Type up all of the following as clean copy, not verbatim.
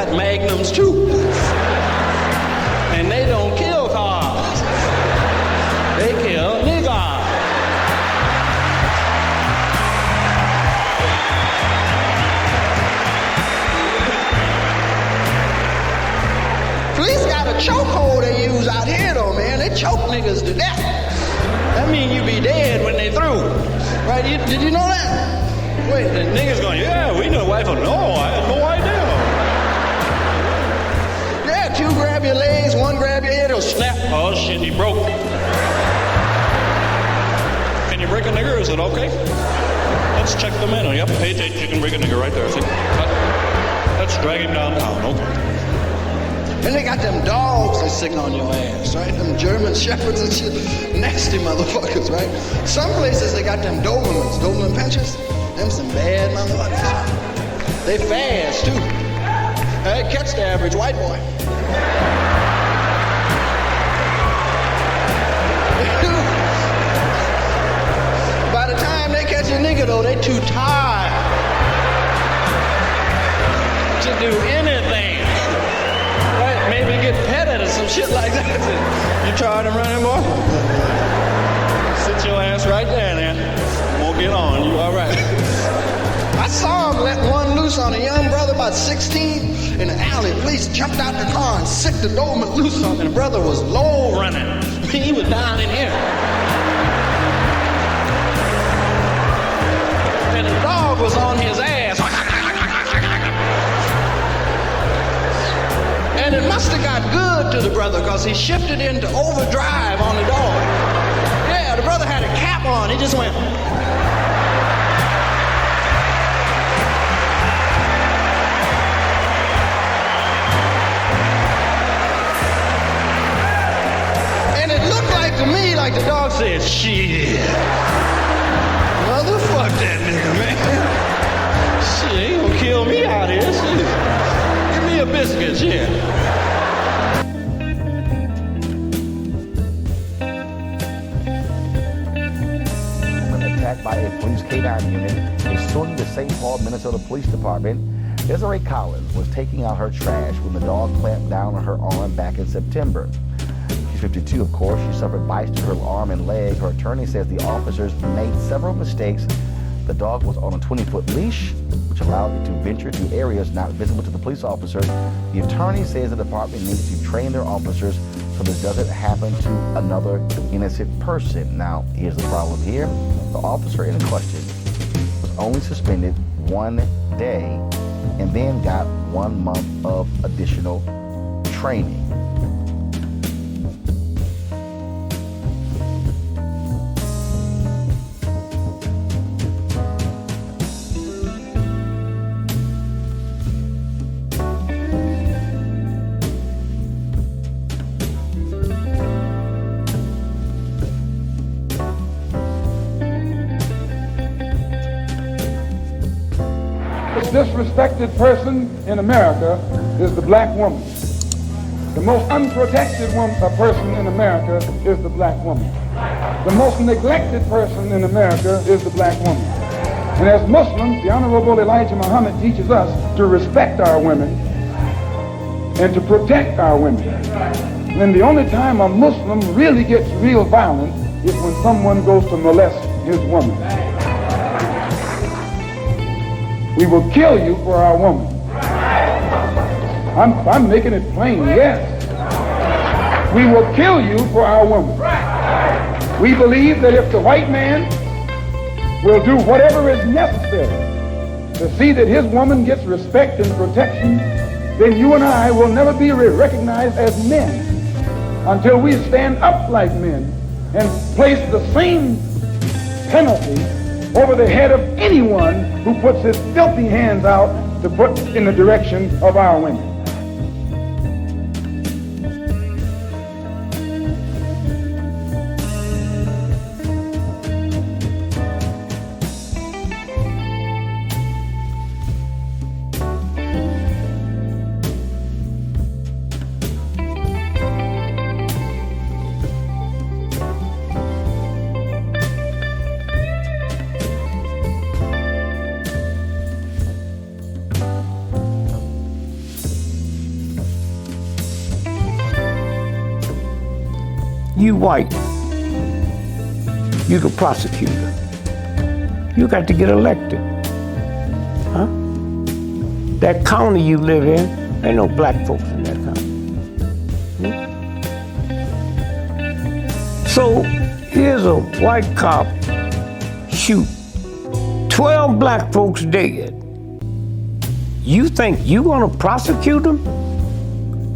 got magnums too. And they don't kill cars. They kill niggas. Police got a chokehold they use out here though, man. They choke niggas to death. That mean you be dead when they through. Right? Did you know that? Wait, the niggas going, yeah, we know wife. No, I had no idea. Yeah, two grab your legs, one grab your head, it'll snap. Oh shit, he broke. Can you break a nigger? Is it okay? Let's check the menu. Yep, hey, you can break a nigger right there. See? Let's drag him downtown. Okay. And they got them dogs that sick on your ass, right? Them German shepherds and shit. Nasty motherfuckers, right? Some places they got them Dobermans, Doberman pinchers. Them some bad motherfuckers. They fast, too. They catch the average white boy. By the time they catch a nigga, though, they too tired to do anything. Maybe get petted or some shit like that. You tired of running, boy? Sit your ass right there, man. Won't get on. You all right? I saw him let one loose on a young brother about 16 in the alley. Police jumped out the car and sicked the Doberman loose on him. And the brother was low running. He was down in here. And the dog was on his ass. And it must have got good to the brother because he shifted into overdrive on the dog. Yeah, the brother had a cap on. He just went. And it looked like to me like the dog said, shit. Motherfuck that nigga, man. Shit, he gonna kill me out here. Shit. A biscuit, yeah. When attacked by a police K-9 unit is suing the St. Paul, Minnesota Police Department. Desiree Collins was taking out her trash when the dog clamped down on her arm back in September. She's 52, of course. She suffered bites to her arm and leg. Her attorney says the officers made several mistakes. The dog was on a 20-foot leash, which allowed it to venture to areas not visible to the police officers. The attorney says the department needs to train their officers so this doesn't happen to another innocent person. Now, here's the problem here. The officer in question was only suspended 1 day and then got 1 month of additional training. Disrespected person in America is the black woman. The most unprotected person in America is the black woman. The most neglected person in America is the black woman. And as Muslims, the Honorable Elijah Muhammad teaches us to respect our women and to protect our women. And the only time a Muslim really gets real violent is when someone goes to molest his woman. We will kill you for our woman. I'm making it plain, yes. We will kill you for our woman. We believe that if the white man will do whatever is necessary to see that his woman gets respect and protection, then you and I will never be recognized as men until we stand up like men and place the same penalty over the head of anyone who puts his filthy hands out to put in the direction of our women. You white. You the prosecutor. You got to get elected. Huh? That county you live in, ain't no black folks in that county. So here's a white cop shoot 12 black folks dead. You think you gonna prosecute them?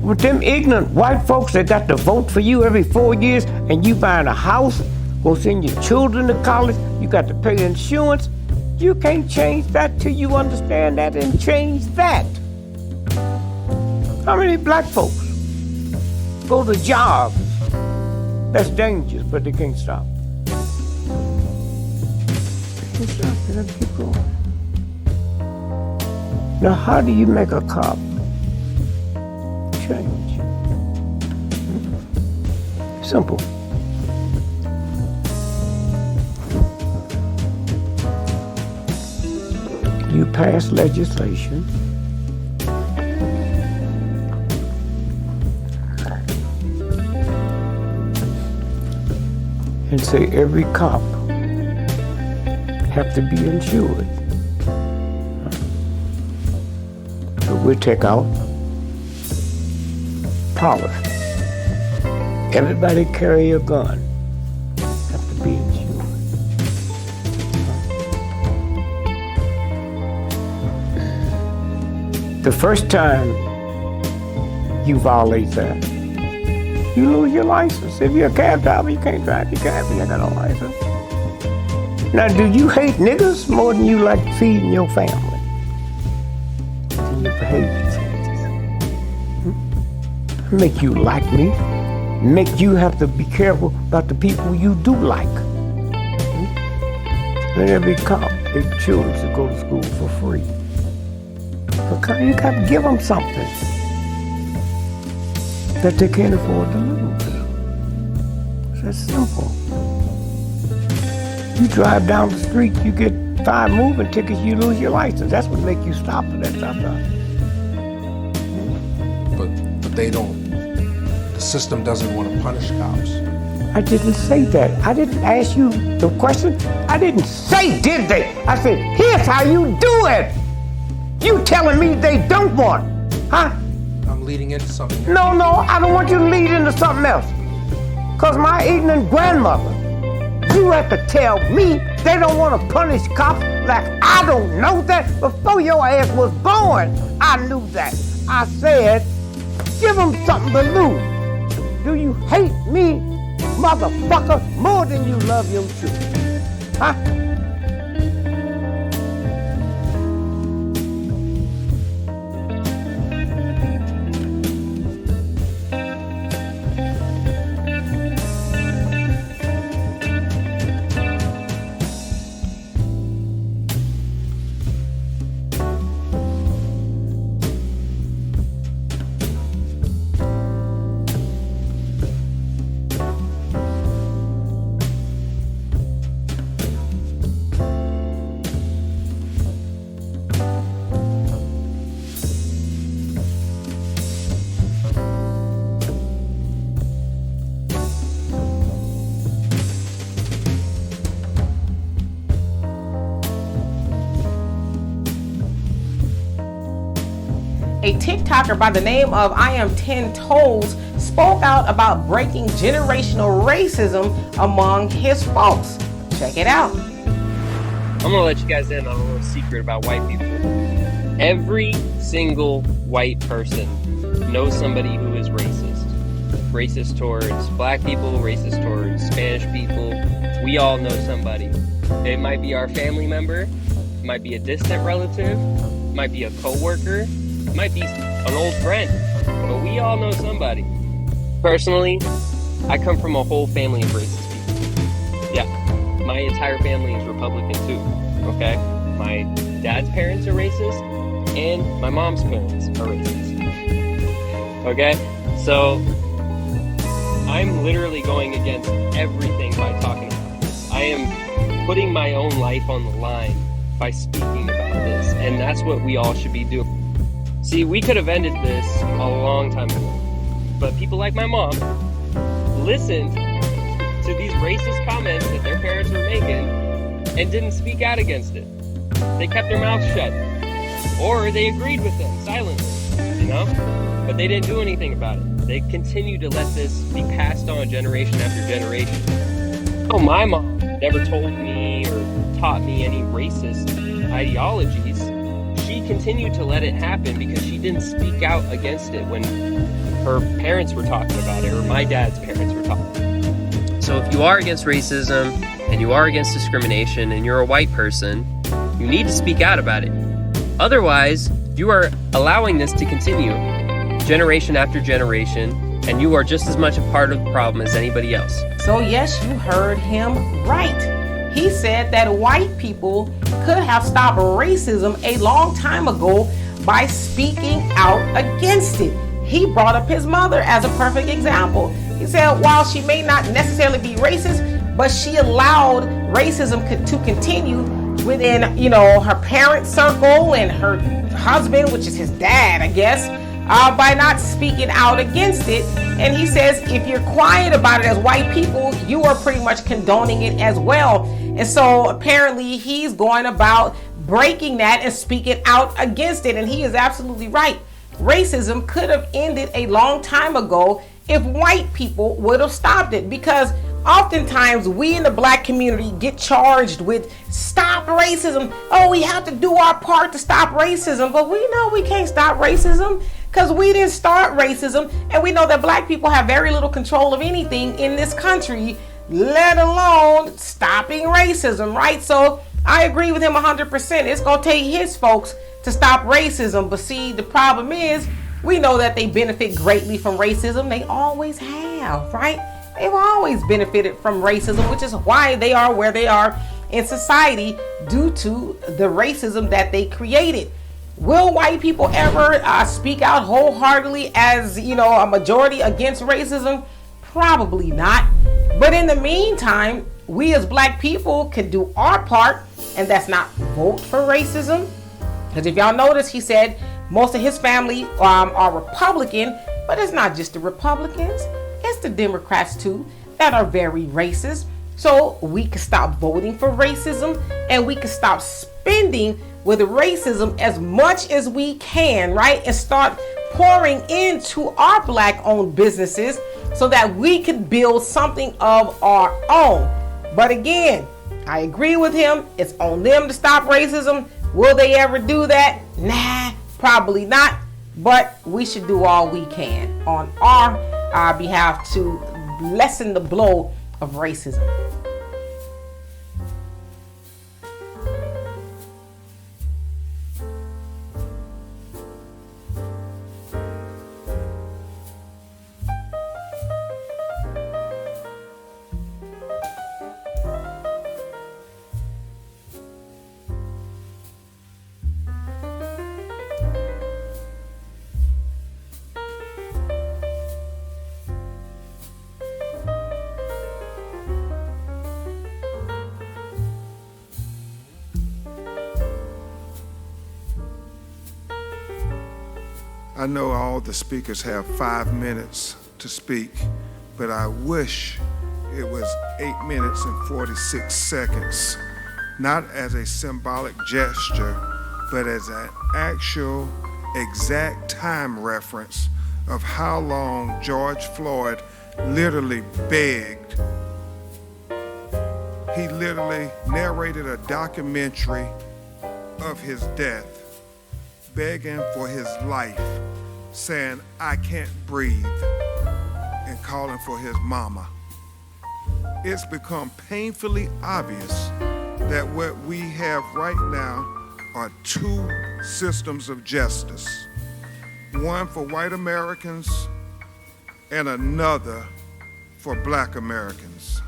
With them ignorant white folks that got to vote for you every 4 years and you buying a house, gonna send your children to college, you got to pay insurance. You can't change that till you understand that and change that. How many black folks go to jobs that's dangerous, but they can't stop? They can't stop, they gotta keep going. Now, how do you make a cop change? Simple. You pass legislation and say every cop have to be insured. So we take out policy. Everybody carry a gun, have to be insured. The first time you violate that, you lose your license. If you're a cab driver, you can't drive your cab, you ain't got no license. Now, do you hate niggas more than you like feeding your family? And your behavior changes. Make you like me. Make you have to be careful about the people you do like. Let every cop, their children to go to school for free. Because you got to give them something that they can't afford to lose. It's that simple. You drive down the street, you get 5 moving tickets, you lose your license. That's what make you stop at that stop sign. But they don't. The system doesn't want to punish cops. I didn't say that. I didn't ask you the question. I didn't say did they. I said, here's how you do it. You telling me they don't want, huh? I'm leading into something. No, I don't want you to lead into something else. Cause my ignorant grandmother, you have to tell me they don't want to punish cops like I don't know that. Before your ass was born, I knew that. I said, give them something to lose. Do you hate me, motherfucker, more than you love your children? Huh? A TikToker by the name of I Am 10 Toes spoke out about breaking generational racism among his folks. Check it out. I'm gonna let you guys in on a little secret about white people. Every single white person knows somebody who is racist. Racist towards black people, racist towards Spanish people. We all know somebody. It might be our family member, it might be a distant relative, it might be a coworker, it might be an old friend, but we all know somebody. Personally, I come from a whole family of racist people. Yeah, my entire family is Republican too, okay? My dad's parents are racist, and my mom's parents are racist. Okay? So, I'm literally going against everything by talking about this. I am putting my own life on the line by speaking about this, and that's what we all should be doing. See, we could have ended this a long time ago, but people like my mom listened to these racist comments that their parents were making and didn't speak out against it. They kept their mouths shut. Or they agreed with them silently, you know? But they didn't do anything about it. They continued to let this be passed on generation after generation. Oh, my mom never told me or taught me any racist ideologies. She continued to let it happen because she didn't speak out against it when her parents were talking about it, or my dad's parents were talking. So if you are against racism and you are against discrimination and you're a white person, you need to speak out about it. Otherwise, you are allowing this to continue generation after generation, and you are just as much a part of the problem as anybody else. So yes, you heard him right. He said that white people could have stopped racism a long time ago by speaking out against it. He brought up his mother as a perfect example. He said while she may not necessarily be racist, but she allowed racism to continue within, her parent circle and her husband, which is his dad, I guess, by not speaking out against it. And he says if you're quiet about it as white people, you are pretty much condoning it as well. And so apparently he's going about breaking that and speaking out against it. And he is absolutely right. Racism could have ended a long time ago if white people would have stopped it, because oftentimes we in the black community get charged with stop racism. Oh, we have to do our part to stop racism, but we know we can't stop racism because we didn't start racism, and we know that black people have very little control of anything in this country, let alone stopping racism, right? So I agree with him 100%. It's going to take his folks to stop racism. But see, the problem is we know that they benefit greatly from racism. They always have, right? They've always benefited from racism, which is why they are where they are in society due to the racism that they created. Will white people ever speak out wholeheartedly as, a majority against racism? Probably not. But in the meantime, we as black people can do our part, and that's not vote for racism. Because if y'all notice, he said most of his family are Republican, but it's not just the Republicans, it's the Democrats too that are very racist. So we can stop voting for racism, and we can stop spending with racism as much as we can, right? And start pouring into our black-owned businesses so that we can build something of our own. But again, I agree with him. It's on them to stop racism. Will they ever do that? Nah, probably not. But we should do all we can on our behalf to lessen the blow of racism. I know all the speakers have 5 minutes to speak, but I wish it was 8 minutes and 46 seconds, not as a symbolic gesture, but as an actual exact time reference of how long George Floyd literally begged. He literally narrated a documentary of his death, begging for his life, saying, "I can't breathe," and calling for his mama. It's become painfully obvious that what we have right now are two systems of justice, one for white Americans and another for black Americans.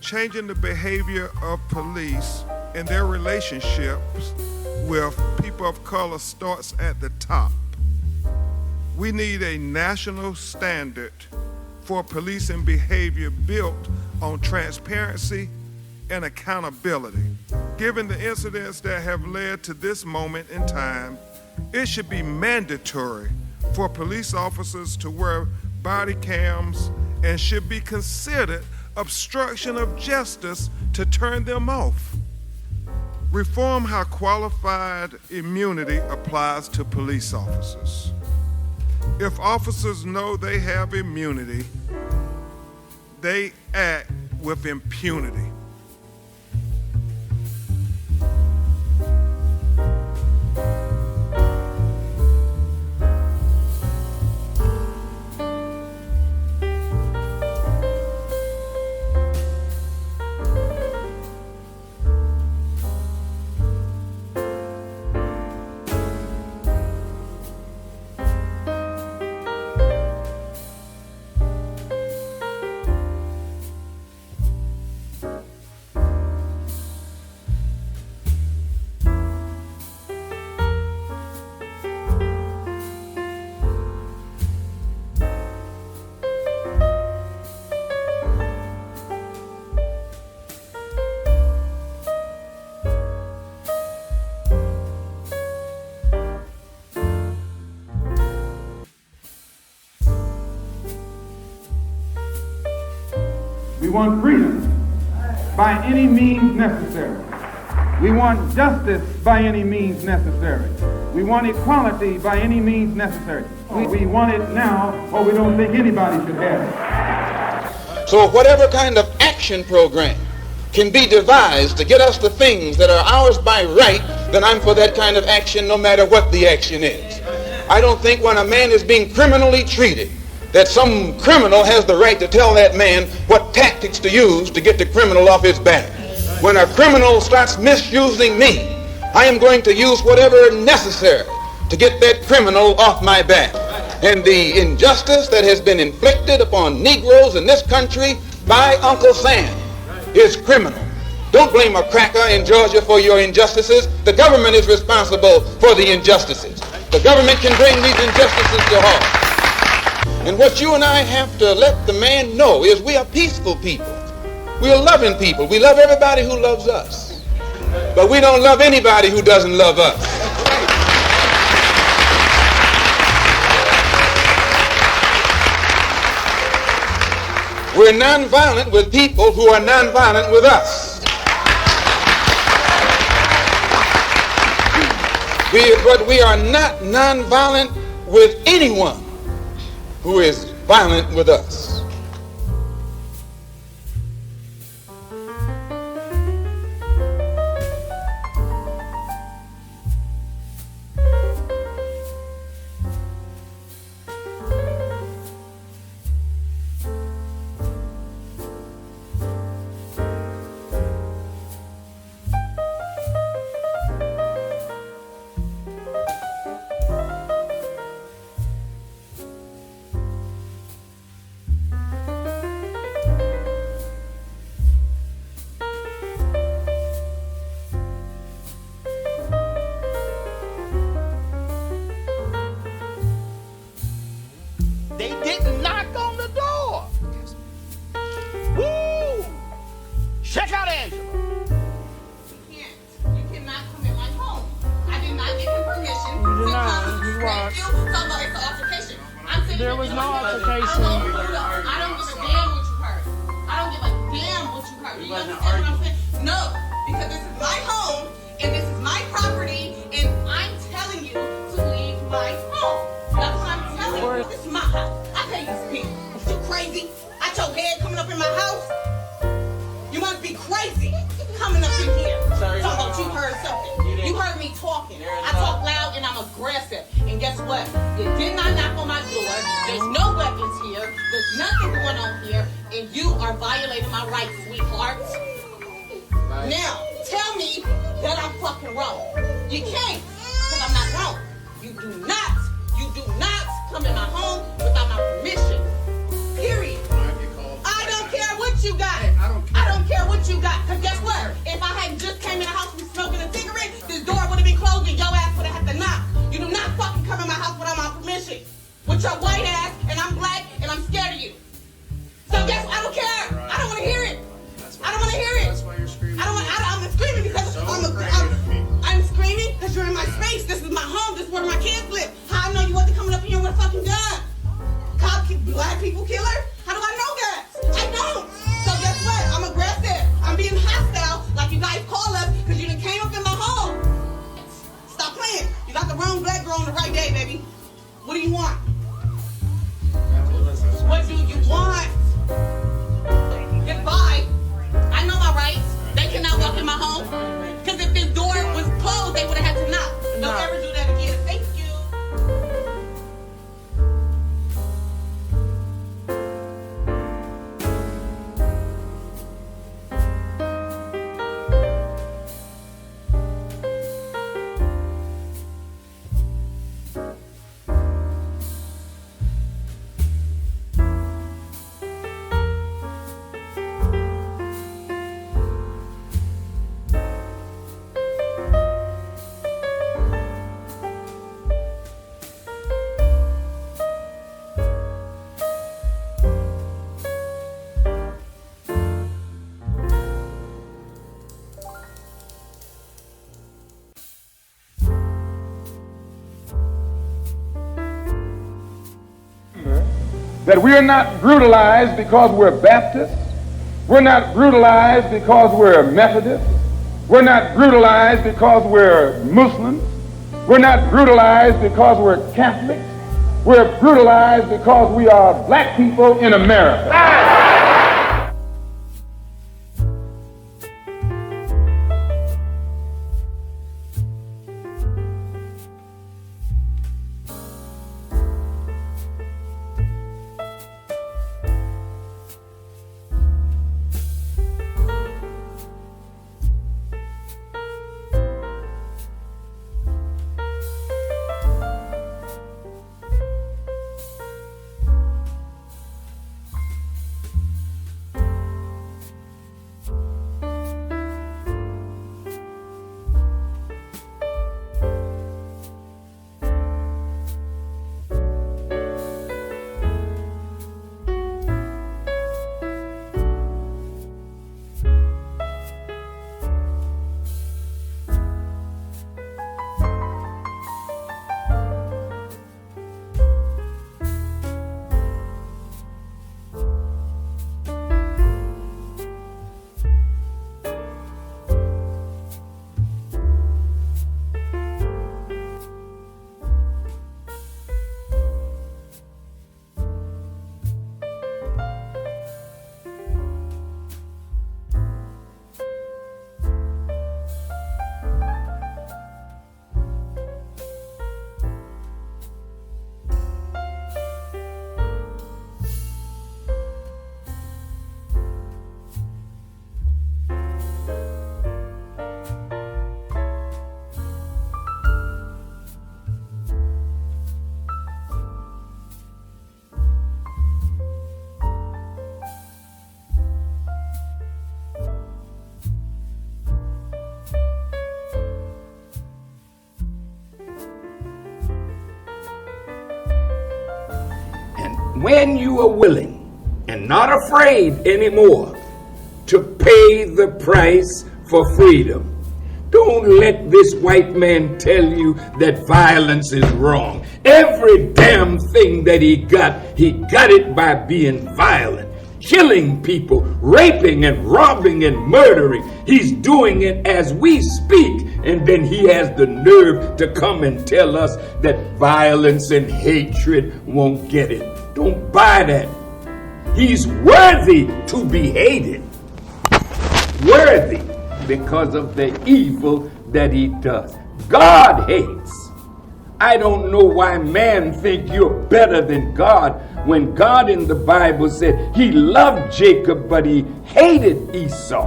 Changing the behavior of police and their relationships with people of color starts at the top. We need a national standard for policing behavior built on transparency and accountability. Given the incidents that have led to this moment in time, it should be mandatory for police officers to wear body cams and should be considered obstruction of justice to turn them off. Reform how qualified immunity applies to police officers. If officers know they have immunity, they act with impunity. We want freedom by any means necessary. We want justice by any means necessary. We want equality by any means necessary. We want it now, or we don't think anybody should have it. So whatever kind of action program can be devised to get us the things that are ours by right, then I'm for that kind of action no matter what the action is. I don't think when a man is being criminally treated that some criminal has the right to tell that man what tactics to use to get the criminal off his back. When a criminal starts misusing me, I am going to use whatever is necessary to get that criminal off my back. And the injustice that has been inflicted upon Negroes in this country by Uncle Sam is criminal. Don't blame a cracker in Georgia for your injustices. The government is responsible for the injustices. The government can bring these injustices to halt. And what you and I have to let the man know is we are peaceful people. We are loving people. We love everybody who loves us. But we don't love anybody who doesn't love us. We're nonviolent with people who are nonviolent with us. But we are not nonviolent with anyone who is violent with us. They didn't knock on the door. Woo! Check out Angela. You cannot come in my home. I did not give him permission to come grab you. So it's an altercation. I'm sitting there was no altercation. I don't give a damn what you heard. I don't give a damn what you heard. You understand what I'm saying? No, because this is my home and this is my property and I'm telling you to leave my home. That's what I'm telling you. This is my house. I pay these people. You crazy? I your head coming up in my house? You must be crazy coming up in here. Talking about you heard something. You heard me talking. I talk loud and I'm aggressive. And guess what? You did not knock on my door. There's no weapons here. There's nothing going on here. And you are violating my rights, sweetheart. Now, tell me that I'm fucking wrong. You can't, because I'm not wrong. You do not come in my home without my permission. Period. I don't care what you got. I don't care what you got. Because guess what? If I had just came in the house and smoking a cigarette, this door would have been closed and your ass would have had to knock. You do not fucking come in my house without my permission. With your white ass, and I'm black, and I'm scared of you. So guess what? I don't care. I don't want to hear it. I don't want to hear it. That's why you're screaming. I'm screaming because I'm screaming because you're in my space. This is my home. This is where my kids live. How I know you wasn't coming up that we are not brutalized because we're Baptists. We're not brutalized because we're Methodists. We're not brutalized because we're Muslims. We're not brutalized because we're Catholics. We're brutalized because we are black people in America. When you are willing and not afraid anymore to pay the price for freedom, don't let this white man tell you that violence is wrong. Every damn thing that he got it by being violent, killing people, raping and robbing and murdering. He's doing it as we speak, and then he has the nerve to come and tell us that violence and hatred won't get it. Don't buy that. He's worthy to be hated. Worthy because of the evil that he does. God hates. I don't know why man think you're better than God when God in the Bible said he loved Jacob, but he hated Esau.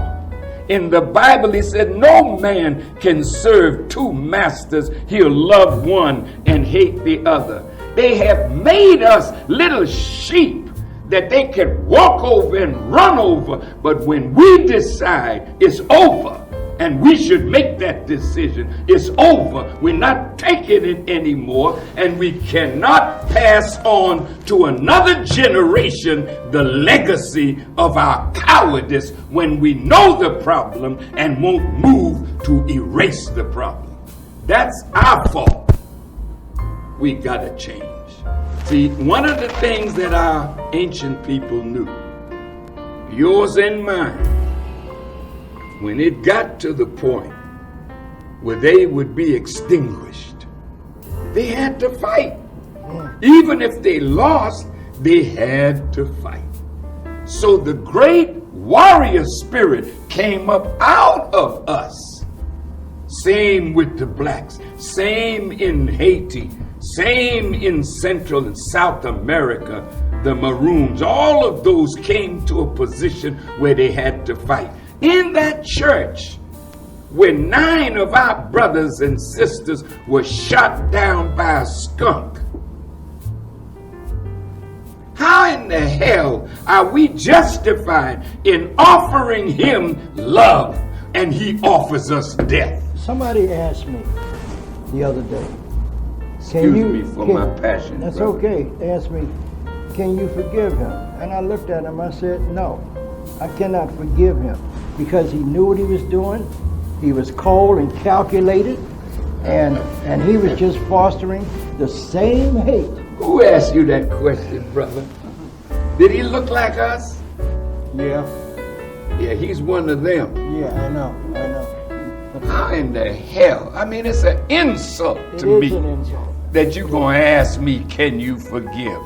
In the Bible, he said no man can serve two masters. He'll love one and hate the other. They have made us little sheep that they can walk over and run over. But when we decide it's over, and we should make that decision, it's over. We're not taking it anymore, and we cannot pass on to another generation the legacy of our cowardice when we know the problem and won't move to erase the problem. That's our fault. We gotta change. See, one of the things that our ancient people knew, yours and mine, when it got to the point where they would be extinguished, they had to fight. Even if they lost, they had to fight. So the great warrior spirit came up out of us. Same with the blacks, same in Haiti, same in Central and South America, the Maroons. All of those came to a position where they had to fight. In that church, where 9 of our brothers and sisters were shot down by a skunk, how in the hell are we justified in offering him love and he offers us death? Somebody asked me the other day, excuse me for my passion. That's brother. okay. They asked me, can you forgive him? And I looked at him, I said, no, I cannot forgive him because he knew what he was doing. He was cold and calculated, and he was just fostering the same hate. Who asked you that question, brother? Did he look like us? Yeah. Yeah, he's one of them. Yeah, I know. How in the hell? I mean, it's an insult to me An insult. that you're going to ask me, can you forgive?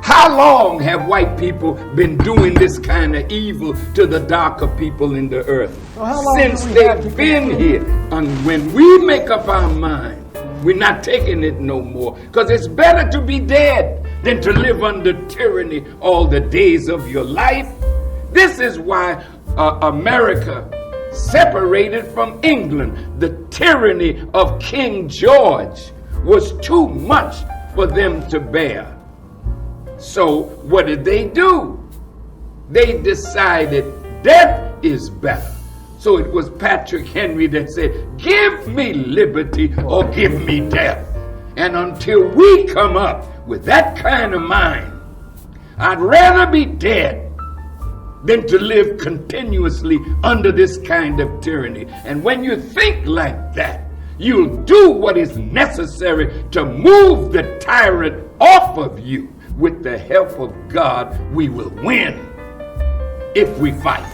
How long have white people been doing this kind of evil to the darker people in the earth? Well, how long Since do we have to they've been continue? here. And when we make up our mind, we're not taking it no more. Because it's better to be dead than to live under tyranny all the days of your life. This is why America separated from England. The tyranny of King George was too much for them to bear. So what did they do? They decided death is better. So it was Patrick Henry that said, give me liberty or give me death. And until we come up with that kind of mind, I'd rather be dead than to live continuously under this kind of tyranny. And when you think like that, you'll do what is necessary to move the tyrant off of you. With the help of God, we will win if we fight.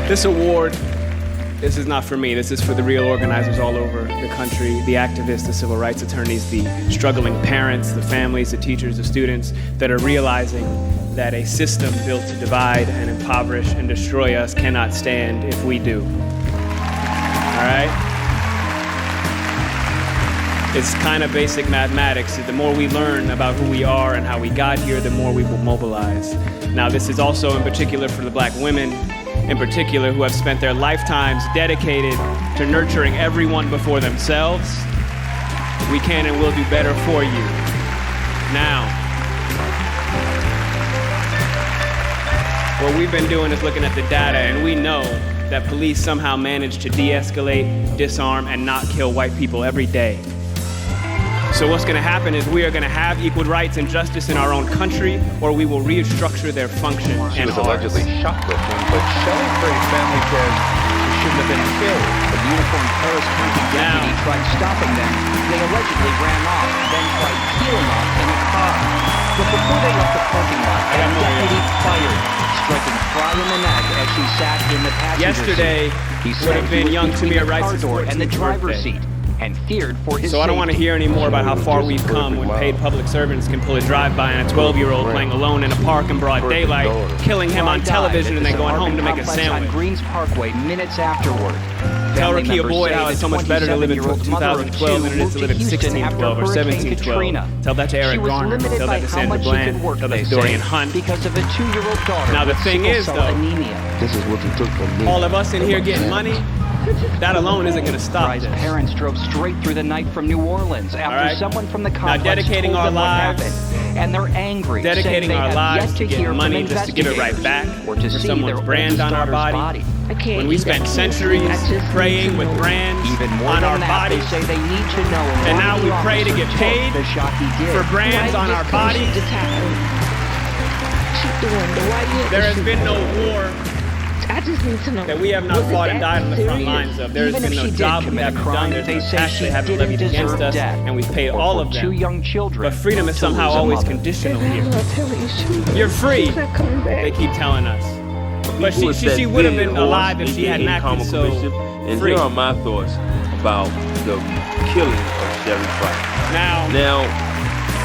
This award This is not for me. This is for the real organizers all over the country, the activists, the civil rights attorneys, the struggling parents, the families, the teachers, the students that are realizing that a system built to divide and impoverish and destroy us cannot stand if we do. All right? It's kind of basic mathematics. The more we learn about who we are and how we got here, the more we will mobilize. Now, this is also in particular for the black women, in particular, who have spent their lifetimes dedicated to nurturing everyone before themselves. We can and will do better for you. Now, what we've been doing is looking at the data, and we know that police somehow manage to de-escalate, disarm, and not kill white people every day. So what's going to happen is we are going to have equal rights and justice in our own country, or we will restructure their function. She was allegedly shoplifting, but Shelley's family says she shouldn't have been killed. The uniformed Paris County deputy tried stopping them. They allegedly ran off, then tried peeling off in a car. But before they left the parking lot, the deputy fired, striking Pryor in the neck as she sat in the passenger Yesterday seat. would have been young Tamir Rice's 14th and the driver's birthday. seat, and feared for his So I don't want to hear any more about how far we've come when paid public servants can pull a drive-by on a 12-year-old playing alone in a park in broad daylight, killing him on television and then going home to make a sandwich. On Greens Parkway minutes afterward. Tell Rakia Boyd how it's so much better to live in 2012 than it is to live in 1612 or 1712. Tell that to Eric Garner. Tell that to Sandra Bland. Tell that to Dorian Hunt. Because of a 2-year-old daughter. Now the thing is, though, this is what you took from me. all of us in here getting money, that alone isn't going to stop this. Parents drove straight through the night from New Orleans after someone from the complex dedicating told our them what lives, happened. And they're angry, dedicating saying our they lives have to yet to get hear money from just to give it right back, or to for see someone's their brand on our body. When we spent centuries praying with brands on our bodies, they say they need to know, and now we pray to get paid for brands on our bodies. There has been no war I just need to know that we have not fought and died on the front lines of. There has been no job we haven't done. There's no tax they haven't levied against us, and we've paid all of them. 2 young children. But freedom is somehow always conditional here. You're free, they keep telling us. But she would have been alive if she hadn't acted so and free. here are my thoughts about the killing of Sherry Pryor. Now,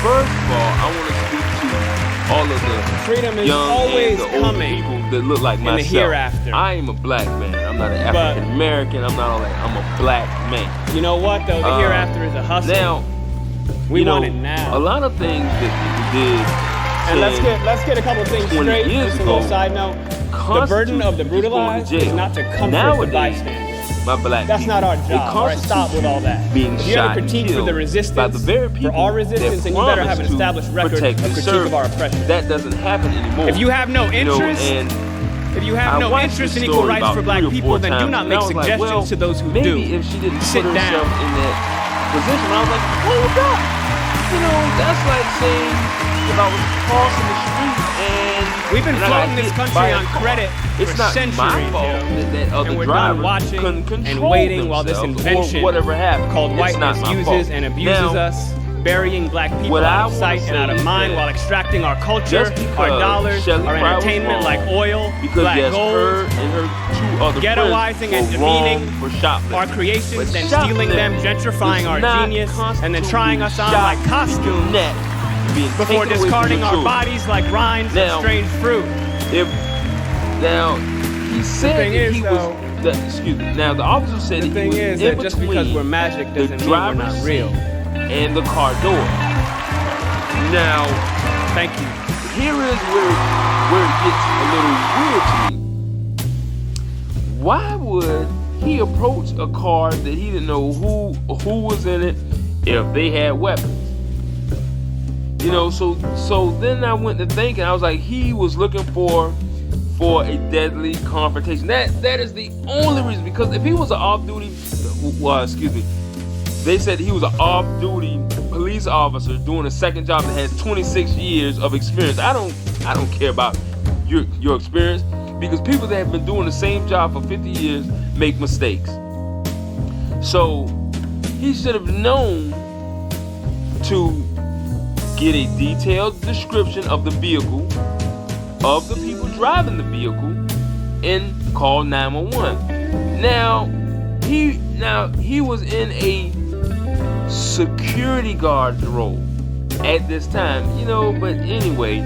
first of all, I want to speak to all of the freedom is young always and the old coming people that look like in myself. the hereafter. I am a black man. I'm not an African American. I'm not all that. I'm a black man. You know what though? The hereafter is a hustle. Now, we want it now. A lot of things that people did. And let's get a couple things straight. Just a little side note. The burden of the brutalized is not to comfort the bystanders. That's not our job. All right, stop with all that. If you have a critique for the resistance, for our resistance, then you better have an established record of critique of our oppression. That doesn't happen anymore. If you have no interest, if you have no interest in equal rights for black people, then do not make suggestions to those who do. If she didn't sit put herself down in that position, I was like, hold up. That's like saying if I was crossing the street and we've been floating this country on credit for centuries, and we're done watching and waiting while this invention called whiteness uses and abuses us, burying black people out of sight and out of mind while extracting our culture, our dollars, our entertainment like oil, black gold, ghettoizing and demeaning our creations, then stealing them, gentrifying our genius, and then trying us on like costumes before discarding our bodies like rinds of strange fruit. He said that he was. Excuse me. Now the officer said the thing is that just because we're magic doesn't mean we're not real. And the car door. Now, thank you. Here is where it gets a little weird to me. Why would he approach a car that he didn't know who was in it if they had weapons? So then I went to thinking, I was like, he was looking for a deadly confrontation. That is the only reason, because if he was an off-duty, they said he was an off-duty police officer doing a second job that has 26 years of experience. I don't care about your experience, because people that have been doing the same job for 50 years make mistakes. So he should have known to get a detailed description of the vehicle, of the people driving the vehicle, and call 911. Now he was in a security guard role at this time, you know. But anyway,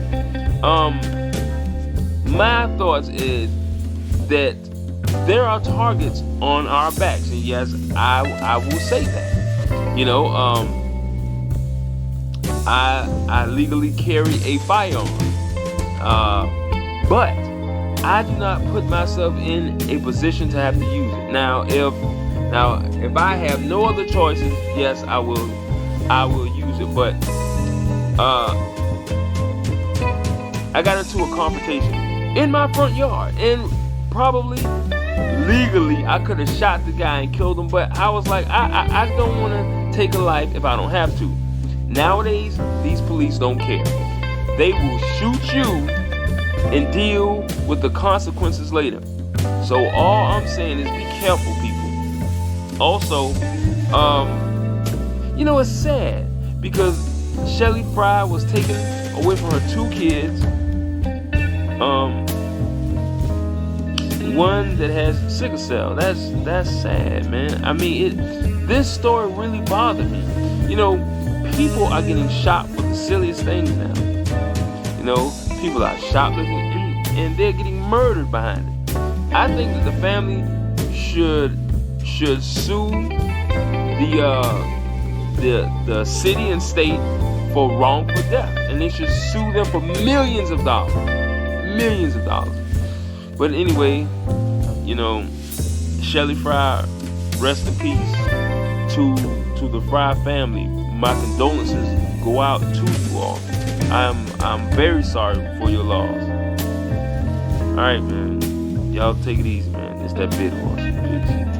my thoughts is that there are targets on our backs, and yes, I will say that. You know, I legally carry a firearm, but I do not put myself in a position to have to use it. Now, if I have no other choices, yes, I will use it. But I got into a confrontation in my front yard, and probably legally I could have shot the guy and killed him, but I was like, I don't want to take a life if I don't have to. Nowadays, these police don't care. They will shoot you and deal with the consequences later. So all I'm saying is be careful, people. Also, you know, it's sad because Shelly Pryor was taken away from her 2 kids. One that has sickle cell. That's sad, man. I mean, this story really bothered me. You know, people are getting shot for the silliest things now. You know, people are shoplifting and they're getting murdered behind it. I think that the family should sue the city and state for wrongful death, and they should sue them for millions of dollars. But anyway, you know, Shelly Fryer, rest in peace to the Fryer family. My condolences go out to you all. I'm very sorry for your loss. All right, man. Y'all take it easy, man. It's that bit horse. Peace.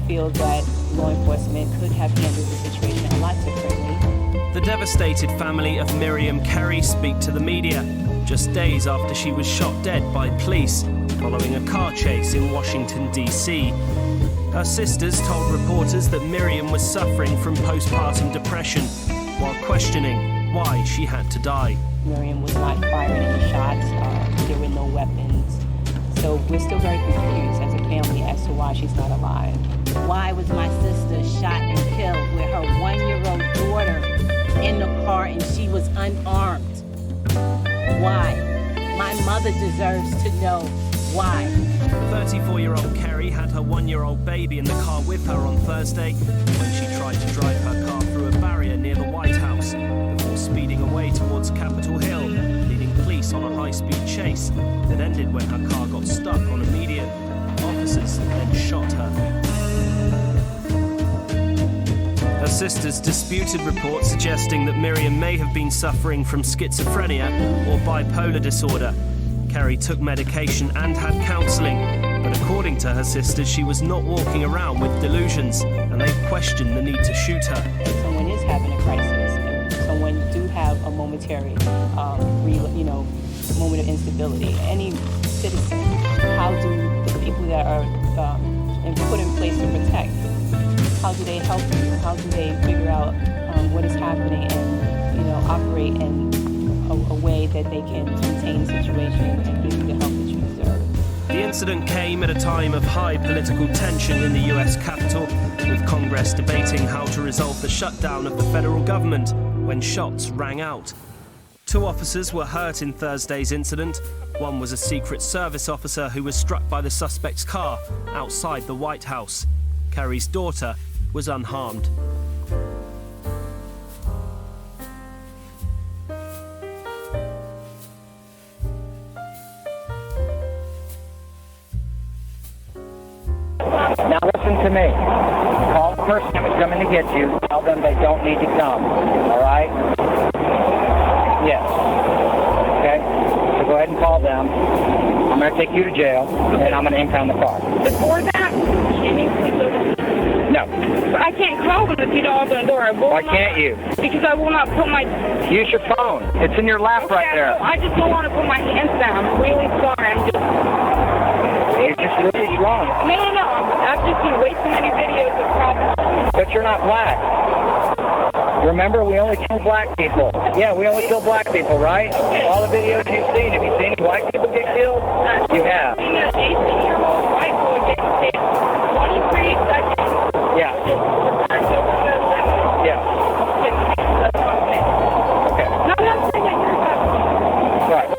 Feel that law enforcement could have handled the situation a lot differently. The devastated family of Miriam Carey speak to the media just days after she was shot dead by police following a car chase in Washington, D.C. Her sisters told reporters that Miriam was suffering from postpartum depression while questioning why she had to die. Miriam was not firing any shots. There were no weapons. So we're still very confused as a family as to why she's not alive. Why was my sister shot and killed with her 1-year-old daughter in the car and she was unarmed? Why? My mother deserves to know why. 34-year-old Carey had her 1-year-old baby in the car with her on Thursday when she tried to drive her car through a barrier near the White House before speeding away towards Capitol Hill, leading police on a high-speed chase that ended when her car got stuck on a median. Officers then shot her. Her sisters disputed reports suggesting that Miriam may have been suffering from schizophrenia or bipolar disorder. Carey took medication and had counselling, but according to her sisters, she was not walking around with delusions, and they questioned the need to shoot her. If someone is having a crisis, if someone do have a momentary, moment of instability, any citizen, how do the people that are put in place to protect, how do they help you? How do they figure out what is happening and, operate in a way that they can contain the situation and give you the help that you deserve? The incident came at a time of high political tension in the US Capitol, with Congress debating how to resolve the shutdown of the federal government when shots rang out. 2 officers were hurt in Thursday's incident. One was a Secret Service officer who was struck by the suspect's car outside the White House. Kerry's daughter was unharmed. Now listen to me. Call the person who's coming to get you. Tell them they don't need to come. All right? Yes. Okay? So go ahead and call them. I'm going to take you to jail, and I'm going to impound the car. Before that, can you please open? No. I can't call them if you don't open the door. Why can't you? Because I will not put my... Use your phone. It's in your lap right there. I just don't want to put my hands down. I'm really sorry. I'm just... You're just really wrong. No. I've just seen way too many videos of problems. But you're not black. Remember, we only kill black people. Yeah, we only kill black people, right? All the videos you've seen, have you seen white people get killed? You have. I've seen an 18-year-old white boy get killed 23 seconds. Yeah. Yeah. Okay. No, that's Right.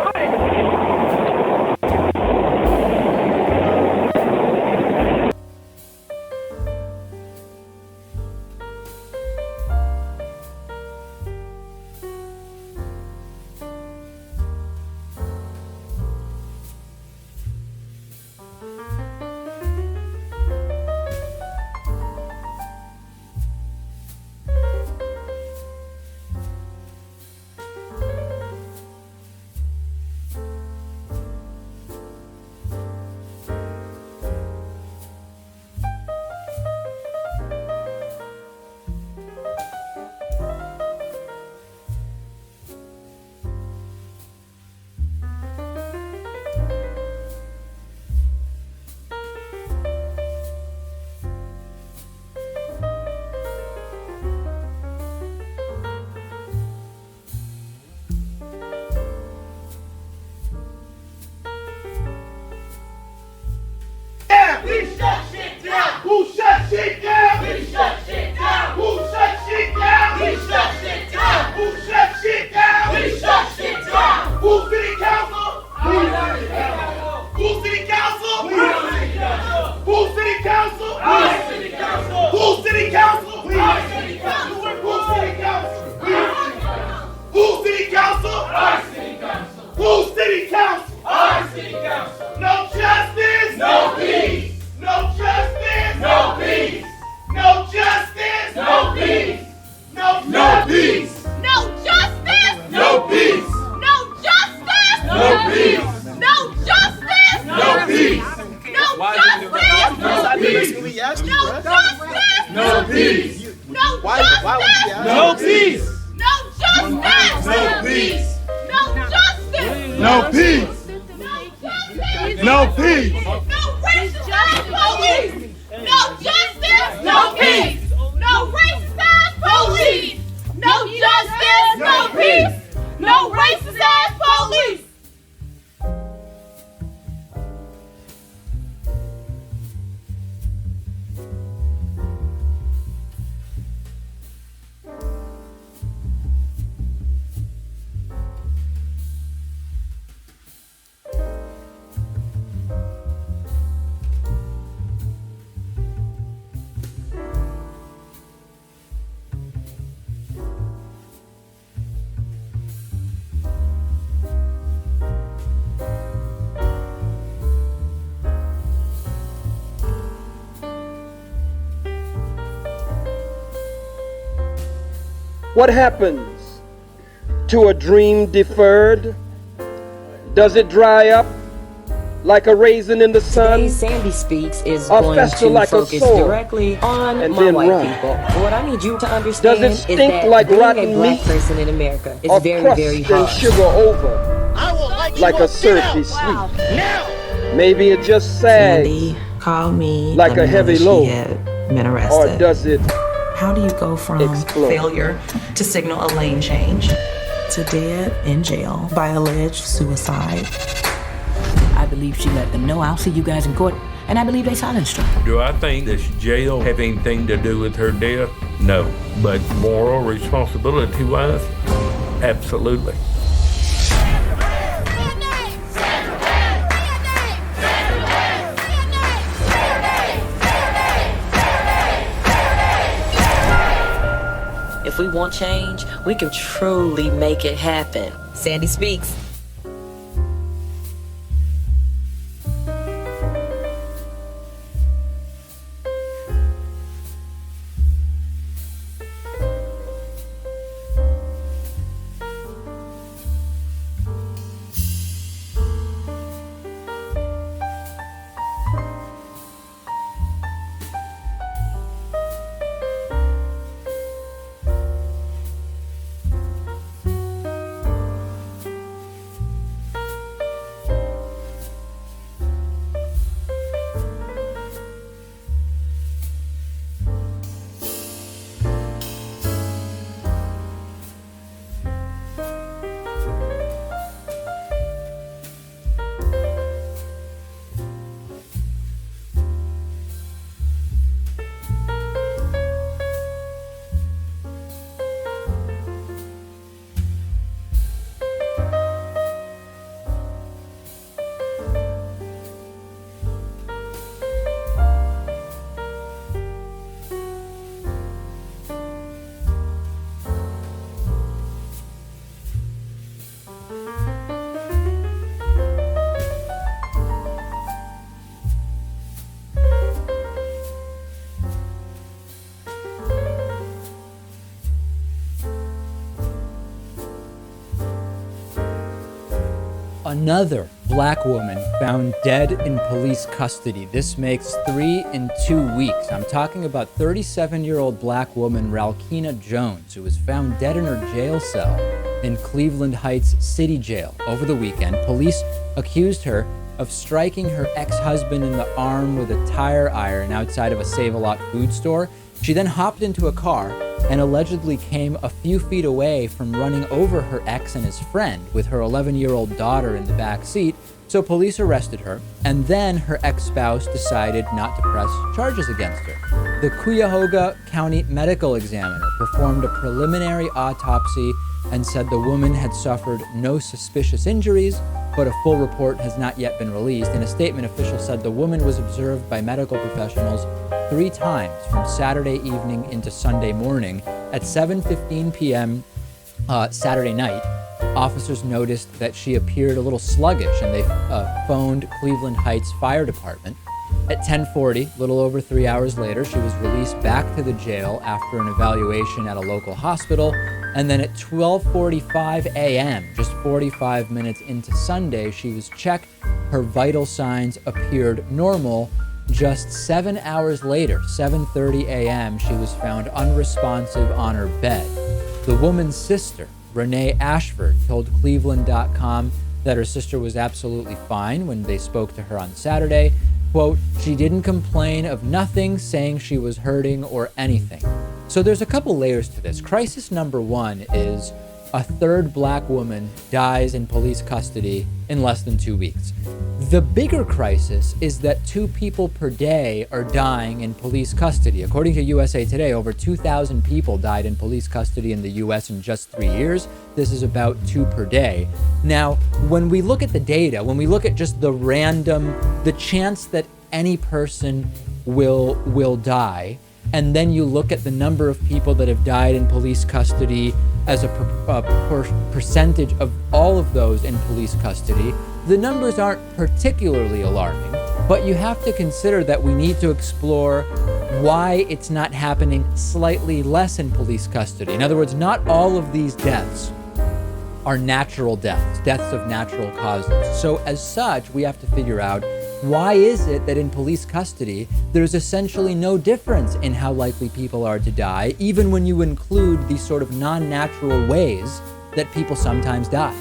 We shut shit down. Who shut shit down? We shut shit down. Who shut shit down? We shut shit down. Who shut shit down? We shut shit down. Who city council? We city council. Who city council? We city council. Who city council? I city council. Who city council? We city council. Who city council? We city council. Who city council? I city council. Who city council? I city council. No justice. No peace. No justice. No peace. No justice. No peace. No peace. No justice. No peace. No justice. No peace. No justice. No peace. No justice. No peace. No justice. No peace. No Why would we ask? No peace. No justice. No peace. No justice. No peace. No peace. No racist ass police. No justice. No peace. No racist ass police. No justice. No peace. No racist ass police. What happens to a dream deferred? Does it dry up like a raisin in the sun? Today's Sandy Speaks is or going fester to like focus a sore directly on and my then white run? people. What I need you to understand Does it is stink that like being rotten a black meat person in America is or very, crushed very and hard. sugar over like a syrupy sweet? Maybe it just sags Sandy called me like a heavy she load, had been or arrested. does it How do you go from explode? failure to signal a lane change to dead in jail by alleged suicide? I've believe she let them know, I'll see you guys in court, and I believe they silenced her. Do I think this jail have anything to do with her death? No. But moral responsibility-wise, absolutely. If we want change, we can truly make it happen. Sandy speaks. Another black woman found dead in police custody. This makes 3 in 2 weeks. I'm talking about 37-year-old black woman Ralkina Jones, who was found dead in her jail cell in Cleveland Heights City Jail over the weekend. Police accused her of striking her ex-husband in the arm with a tire iron outside of a Save-A-Lot food store. She then hopped into a car and allegedly came a few feet away from running over her ex and his friend with her 11-year-old daughter in the back seat. So police arrested her, and then her ex-spouse decided not to press charges against her. The Cuyahoga County Medical Examiner performed a preliminary autopsy and said the woman had suffered no suspicious injuries, but a full report has not yet been released. In a statement, officials said the woman was observed by medical professionals 3 times from Saturday evening into Sunday morning. At 7:15 p.m. Saturday night, officers noticed that she appeared a little sluggish, and they phoned Cleveland Heights Fire Department. At 10:40, a little over 3 hours later, she was released back to the jail after an evaluation at a local hospital. And then at 12:45 a.m., just 45 minutes into Sunday, she was checked. Her vital signs appeared normal. Just 7 hours later, 7:30 a.m., she was found unresponsive on her bed. The woman's sister, Renee Ashford, told Cleveland.com that her sister was absolutely fine when they spoke to her on Saturday. Quote, she didn't complain of nothing, saying she was hurting or anything. So there's a couple layers to this. Crisis number 1 is a third black woman dies in police custody in less than 2 weeks. The bigger crisis is that 2 people per day are dying in police custody. According to USA Today, over 2,000 people died in police custody in the US in just 3 years. This is about 2 per day. Now, when we look at the data, when we look at just the chance that any person will die, and then you look at the number of people that have died in police custody as a percentage of all of those in police custody, the numbers aren't particularly alarming, but you have to consider that we need to explore why it's not happening slightly less in police custody. In other words, not all of these deaths are natural deaths, deaths of natural causes. So as such, we have to figure out, why is it that in police custody, there's essentially no difference in how likely people are to die, even when you include these sort of non-natural ways that people sometimes die?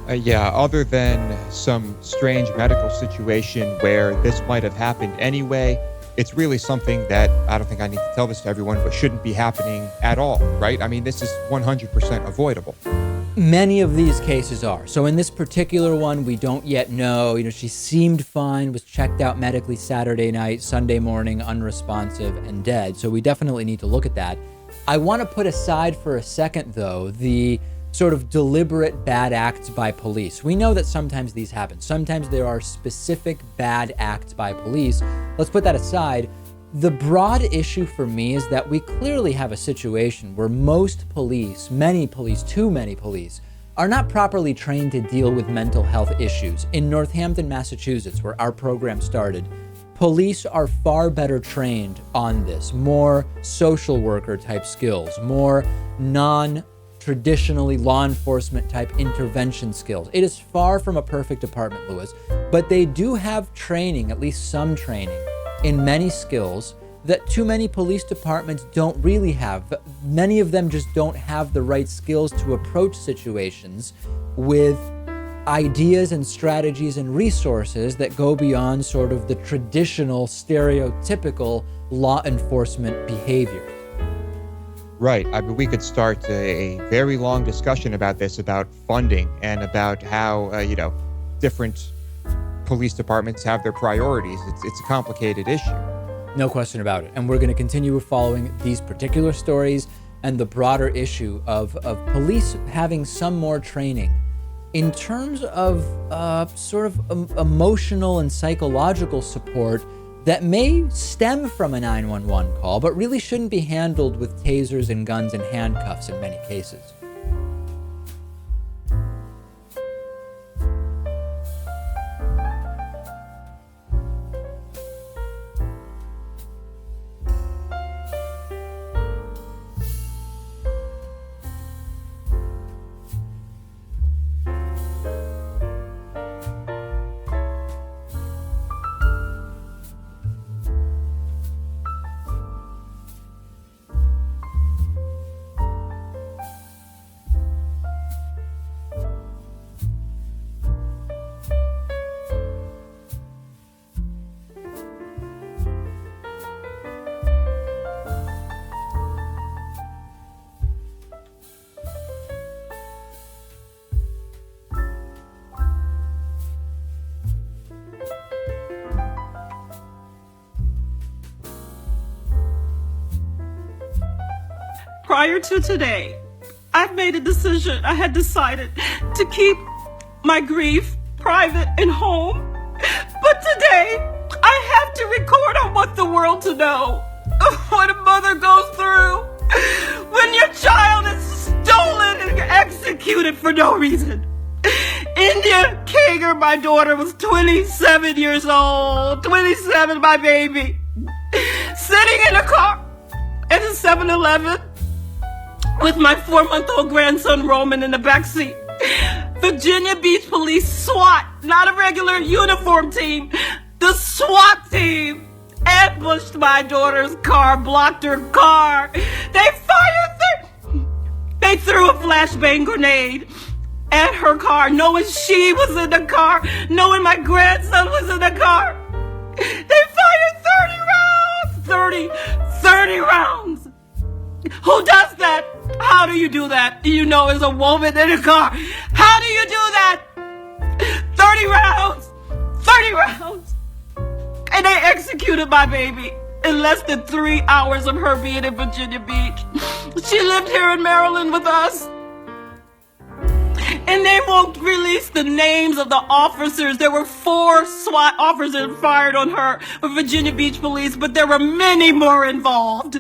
Yeah, other than some strange medical situation where this might have happened anyway, it's really something that, I don't think I need to tell this to everyone, but shouldn't be happening at all, right? I mean, this is 100% avoidable. Many of these cases are. So in this particular one, we don't yet know. She seemed fine, was checked out medically Saturday night, Sunday morning, unresponsive and dead. So we definitely need to look at that. I want to put aside for a second, though, the sort of deliberate bad acts by police. We know that sometimes these happen. Sometimes there are specific bad acts by police. Let's put that aside. The broad issue for me is that we clearly have a situation where most police, many police, too many police, are not properly trained to deal with mental health issues. In Northampton, Massachusetts, where our program started, police are far better trained on this, more social worker type skills, more non-traditionally law enforcement type intervention skills. It is far from a perfect department, Lewis, but they do have training, at least some training, in many skills that too many police departments don't really have. Many of them just don't have the right skills to approach situations with ideas and strategies and resources that go beyond sort of the traditional, stereotypical law enforcement behavior. Right. I mean, we could start a very long discussion about this, about funding and about how, different police departments have their priorities. It's a complicated issue. No question about it. And we're going to continue following these particular stories and the broader issue of police having some more training in terms of sort of emotional and psychological support that may stem from a 911 call, but really shouldn't be handled with tasers and guns and handcuffs in many cases. Prior to today, I've made a decision. I had decided to keep my grief private and home. But today, I have to record. I want the world to know what a mother goes through when your child is stolen and executed for no reason. India Kager, my daughter, was 27 years old. 27, my baby. Sitting in a car at a 7-Eleven with my 4-month-old grandson Roman in the backseat. Virginia Beach Police SWAT, not a regular uniform team, the SWAT team ambushed my daughter's car, blocked her car. They threw a flashbang grenade at her car, knowing she was in the car, knowing my grandson was in the car. They fired 30 rounds, 30 rounds. Who does that? How do you do that? You know, as a woman in a car. How do you do that? 30 rounds. And they executed my baby in less than 3 hours of her being in Virginia Beach. She lived here in Maryland with us. And they won't release the names of the officers. There were 4 SWAT officers fired on her with Virginia Beach Police, but there were many more involved.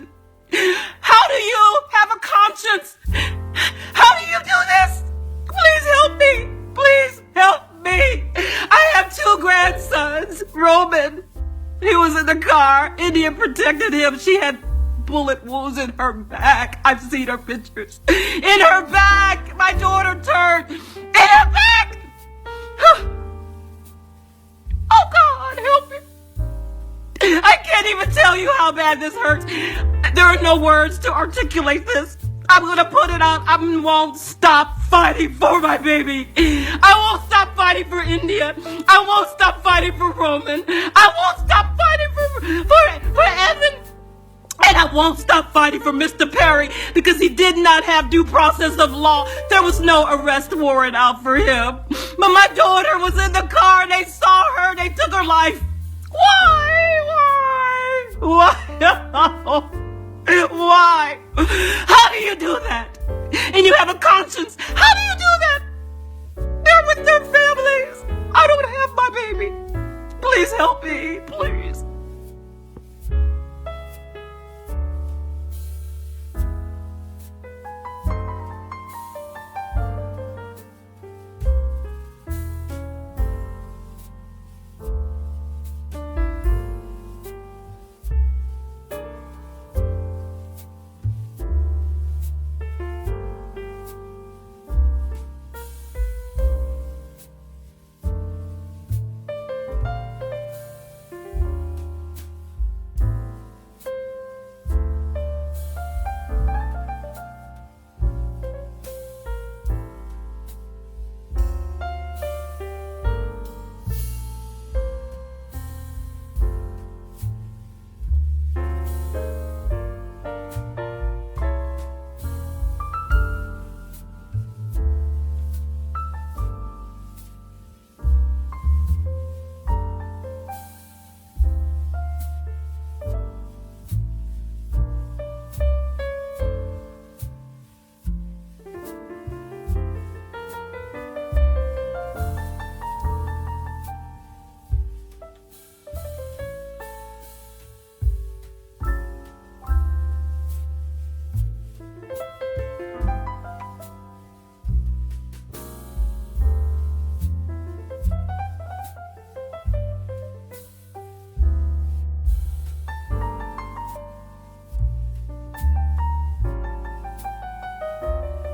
How do you have a conscience? How do you do this? Please help me. Please help me. I have 2 grandsons. Roman, he was in the car. India protected him. She had bullet wounds in her back. I've seen her pictures. In her back. My daughter turned. In her back. Oh God, help me. I can't even tell you how bad this hurts. There are no words to articulate this. I'm gonna put it out. I won't stop fighting for my baby. I won't stop fighting for India. I won't stop fighting for Roman. I won't stop fighting for Evan And I won't stop fighting for Mr. Perry because he did not have due process of law. There was no arrest warrant out for him. But my daughter was in the car and they saw her. They took her life. Why? Why? How do you do that? And you have a conscience. How do you do that? They're with their families. I don't have my baby. Please help me, please.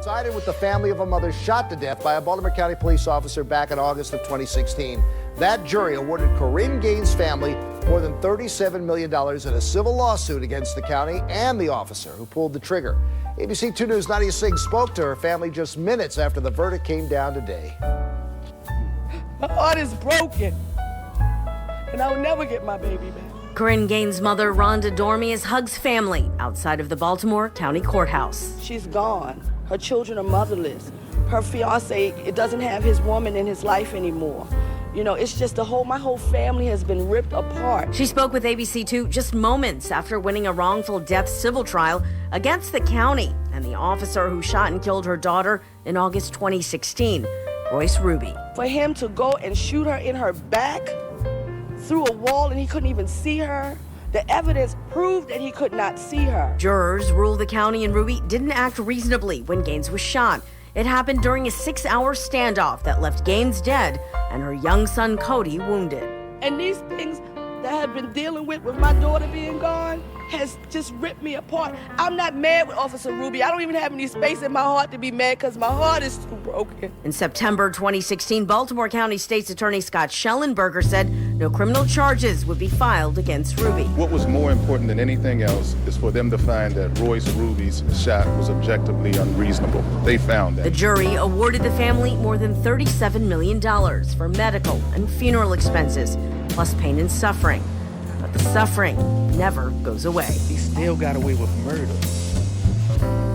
Sided with the family of a mother shot to death by a Baltimore County police officer back in August of 2016. That jury awarded Corinne Gaines' family more than $37 million in a civil lawsuit against the county and the officer who pulled the trigger. ABC 2 News' Nadia Singh spoke to her family just minutes after the verdict came down today. My heart is broken, and I will never get my baby back. Corinne Gaines' mother, Rhonda Dormius, hugs family outside of the Baltimore County Courthouse. She's gone. Her children are motherless. Her fiance, it doesn't have his woman in his life anymore. You know, it's just my whole family has been ripped apart. She spoke with ABC2 just moments after winning a wrongful death civil trial against the county and the officer who shot and killed her daughter in August 2016, Royce Ruby. For him to go and shoot her in her back through a wall and he couldn't even see her, the evidence proved that he could not see her. Jurors ruled the county and Ruby didn't act reasonably when Gaines was shot. It happened during a 6-hour standoff that left Gaines dead and her young son Cody wounded. And these things that I've been dealing with my daughter being gone has just ripped me apart. I'm not mad with Officer Ruby. I don't even have any space in my heart to be mad because my heart is too broken. In September 2016, Baltimore County State's Attorney Scott Schellenberger said no criminal charges would be filed against Ruby. What was more important than anything else is for them to find that Royce Ruby's shot was objectively unreasonable. They found that. The jury awarded the family more than $37 million for medical and funeral expenses, plus pain and suffering. But the suffering never goes away. He still got away with murder.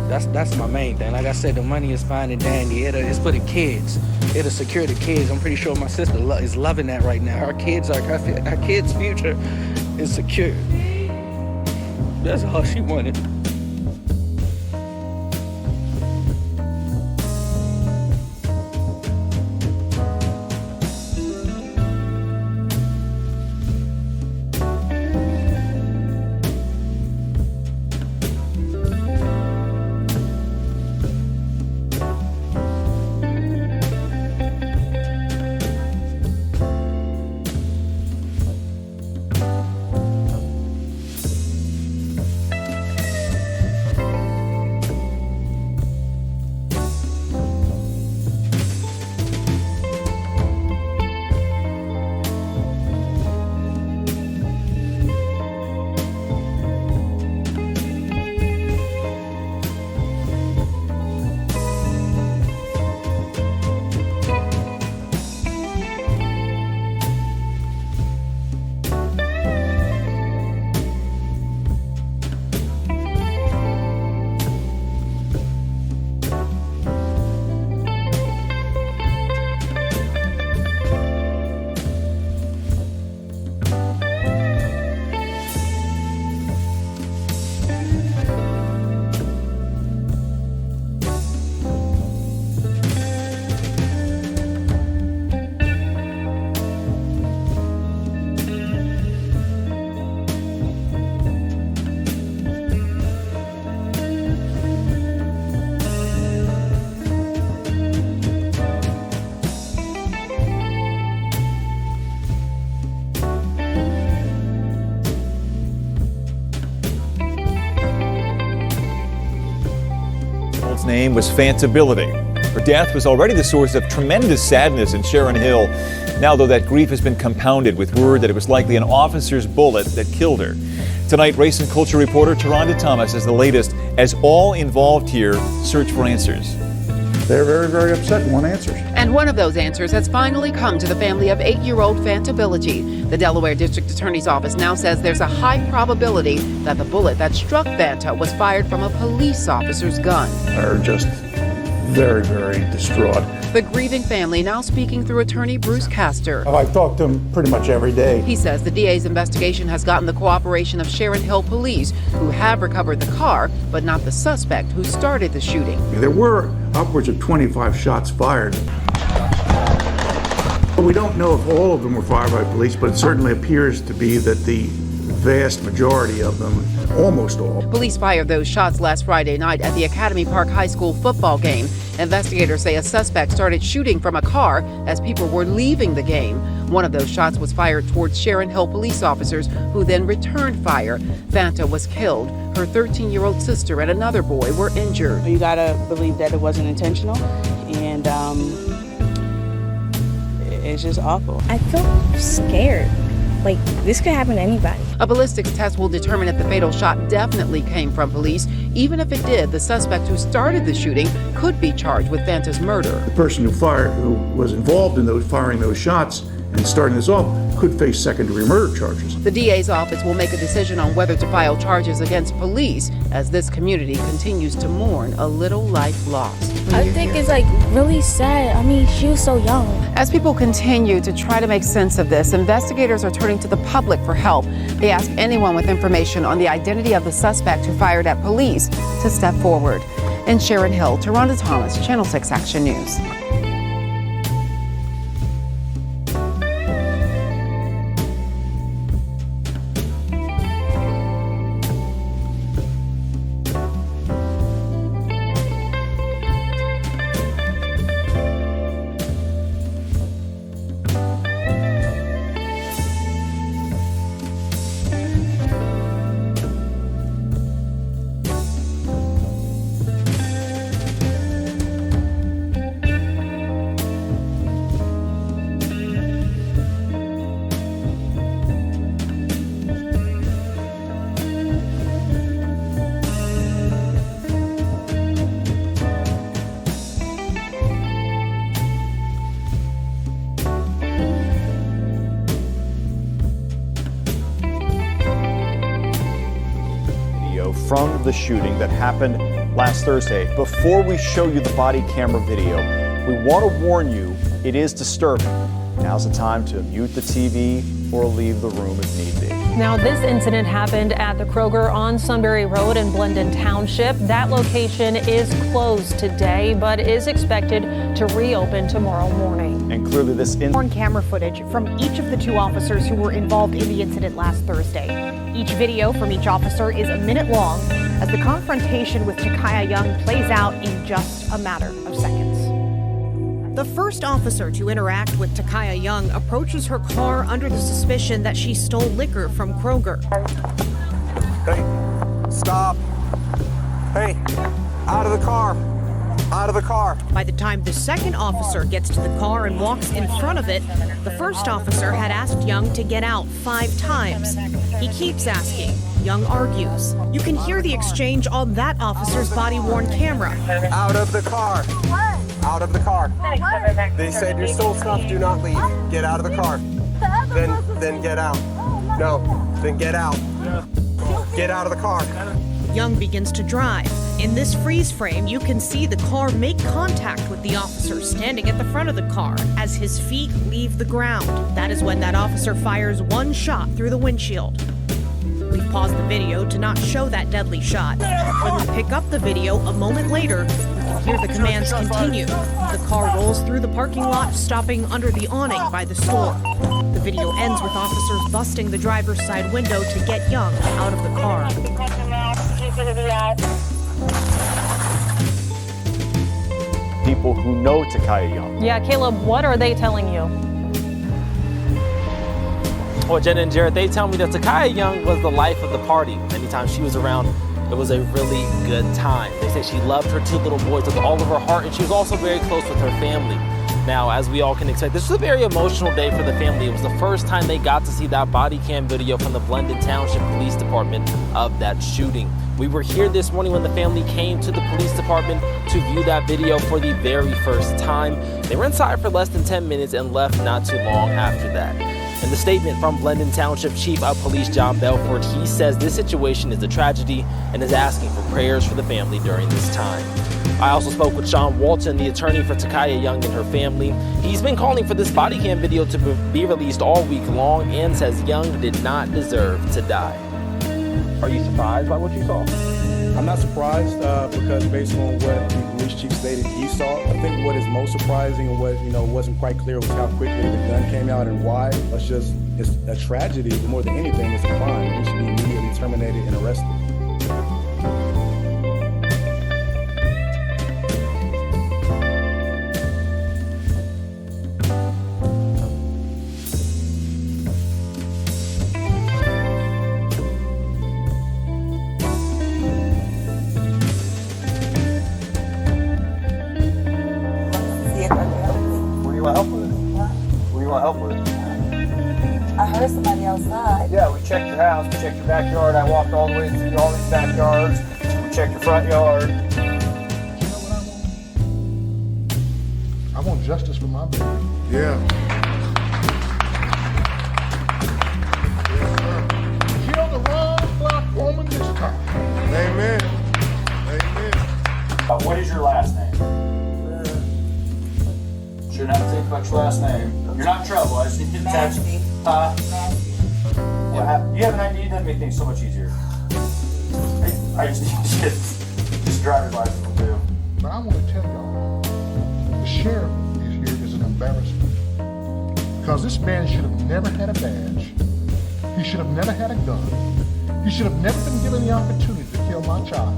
That's my main thing. Like I said, the money is fine and dandy. It's for the kids. It'll secure the kids. I'm pretty sure my sister is loving that right now. Our kids' future is secure. That's all she wanted. name was Fantability. Her death was already the source of tremendous sadness in Sharon Hill. Now, though, that grief has been compounded with word that it was likely an officer's bullet that killed her. Tonight, race and culture reporter Taronda Thomas has the latest as all involved here search for answers. They're very, very upset and want answers. And one of those answers has finally come to the family of 8-year-old Fantability. The Delaware District Attorney's Office now says there's a high probability that the bullet that struck Fanta was fired from a police officer's gun. They're just very, very distraught. The grieving family now speaking through attorney Bruce Castor. I talk to them pretty much every day. He says the DA's investigation has gotten the cooperation of Sharon Hill police, who have recovered the car, but not the suspect who started the shooting. There were upwards of 25 shots fired. We don't know if all of them were fired by police, but it certainly appears to be that the vast majority of them, almost all. Police fired those shots last Friday night at the Academy Park High School football game. Investigators say a suspect started shooting from a car as people were leaving the game. One of those shots was fired towards Sharon Hill police officers, who then returned fire. Fanta was killed. Her 13-year-old sister and another boy were injured. You gotta believe that it wasn't intentional, and it's just awful. I feel scared. Like, this could happen to anybody. A ballistics test will determine if the fatal shot definitely came from police. Even if it did, the suspect who started the shooting could be charged with Fanta's murder. The person who was involved in firing those shots and starting this off could face second-degree murder charges. The DA's office will make a decision on whether to file charges against police as this community continues to mourn a little life lost. I think it's really sad. I mean, she was so young. As people continue to try to make sense of this, investigators are turning to the public for help. They ask anyone with information on the identity of the suspect who fired at police to step forward. In Sharon Hill, Taronda Thomas, Channel 6 Action News. From the shooting that happened last Thursday. Before we show you the body camera video, we want to warn you it is disturbing. Now's the time to mute the TV or leave the room if need be. Now, this incident happened at the Kroger on Sunbury Road in Blendon Township. That location is closed today, but is expected to reopen tomorrow morning. And clearly this camera footage from each of the two officers who were involved in the incident last Thursday. Each video from each officer is a minute long as the confrontation with Takaya Young plays out in just a matter of seconds. The first officer to interact with Takaya Young approaches her car under the suspicion that she stole liquor from Kroger. Hey, stop. Hey, out of the car. Out of the car. By the time the second officer gets to the car and walks in front of it, the first officer had asked Young to get out 5 times. He keeps asking. Young argues. You can hear the exchange on that officer's body-worn camera. Out of the car. Out of the car. They said you stole stuff, do not leave. Get out of the car. Then get out. No, then get out. Get out of the car. Young begins to drive. In this freeze frame, you can see the car make contact with the officer standing at the front of the car as his feet leave the ground. That is when that officer fires one shot through the windshield. We've paused the video to not show that deadly shot. When we pick up the video a moment later, you can hear the commands continue. The car rolls through the parking lot, stopping under the awning by the store. The video ends with officers busting the driver's side window to get Young out of the car. People who know Takaya Young. Yeah, Caleb, what are they telling you? Well, Jenna and Jared, they tell me that Takaya Young was the life of the party. Anytime she was around, it was a really good time. They say she loved her 2 little boys with all of her heart, and she was also very close with her family. Now, as we all can expect, this was a very emotional day for the family. It was the first time they got to see that body cam video from the Blendon Township Police Department of that shooting. We were here this morning when the family came to the police department to view that video for the very first time. They were inside for less than 10 minutes and left not too long after that. In the statement from Blendon Township Chief of Police John Belford, he says this situation is a tragedy and is asking for prayers for the family during this time. I also spoke with Sean Walton, the attorney for Takaya Young and her family. He's been calling for this body cam video to be released all week long and says Young did not deserve to die. Are you surprised by what you saw? I'm not surprised because based on what the police chief stated he saw, I think what is most surprising and what wasn't quite clear was how quickly the gun came out and why. It's a tragedy, but more than anything, it's a crime. He should be immediately terminated and arrested. I heard somebody outside. Yeah, we checked your house, we checked your backyard. I walked all the way through all these backyards. We checked your front yard. You know what I want? I want justice for my baby. Yeah. Kill the wrong black woman this time. Amen. Amen. What is your last name? Shouldn't have to think about your last name. You're not in trouble. I just need to attach. What happened? You have an ID, that makes things so much easier. I just need to get this driver's license will do. But I want to tell y'all, the sheriff is here is an embarrassment. Because this man should have never had a badge. He should have never had a gun. He should have never been given the opportunity to kill my child.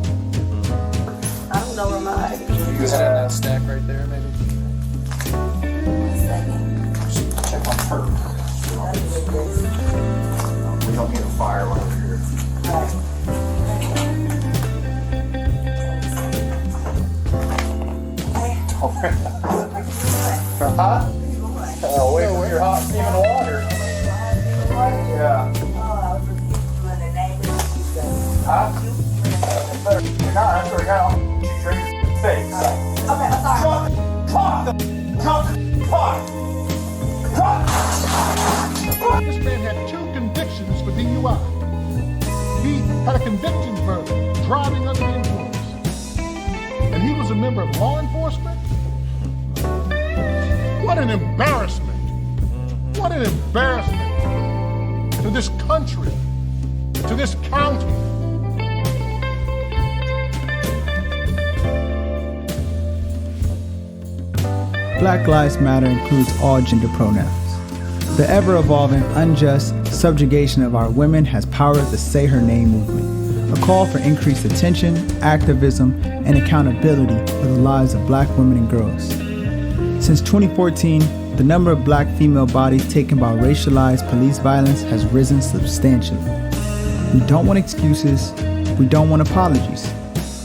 I don't know where my ID is. You have that stack right there, maybe? Check my perk. We don't need a fire one over here. Huh? Wait for your hot steaming water. Yeah. Huh? You're not, that's where you're going. You drink your face. Okay, I'm sorry. This man had 2 convictions for DUI. He had a conviction for driving under the influence. And he was a member of law enforcement? What an embarrassment. What an embarrassment to this country, to this county. Black Lives Matter includes all gender pronouns. The ever-evolving, unjust subjugation of our women has powered the Say Her Name movement, a call for increased attention, activism, and accountability for the lives of black women and girls. Since 2014, the number of black female bodies taken by racialized police violence has risen substantially. We don't want excuses, we don't want apologies.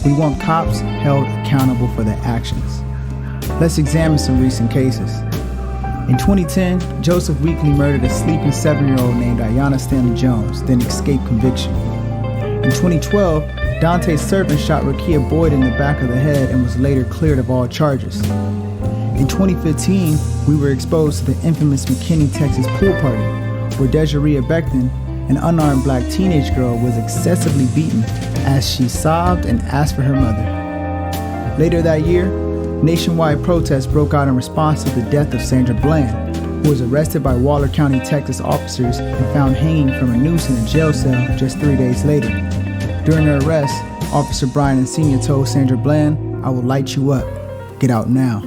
We want cops held accountable for their actions. Let's examine some recent cases. In 2010, Joseph Weekly murdered a sleeping 7-year-old named Ayanna Stanley Jones, then escaped conviction. In 2012, Dante Servant shot Rakia Boyd in the back of the head and was later cleared of all charges. In 2015, we were exposed to the infamous McKinney, Texas pool party, where Desiree Becton, an unarmed black teenage girl, was excessively beaten as she sobbed and asked for her mother. Later that year, nationwide protests broke out in response to the death of Sandra Bland, who was arrested by Waller County, Texas officers and found hanging from a noose in a jail cell just 3 days later. During her arrest, Officer Brian Encina told Sandra Bland, "I will light you up. Get out now."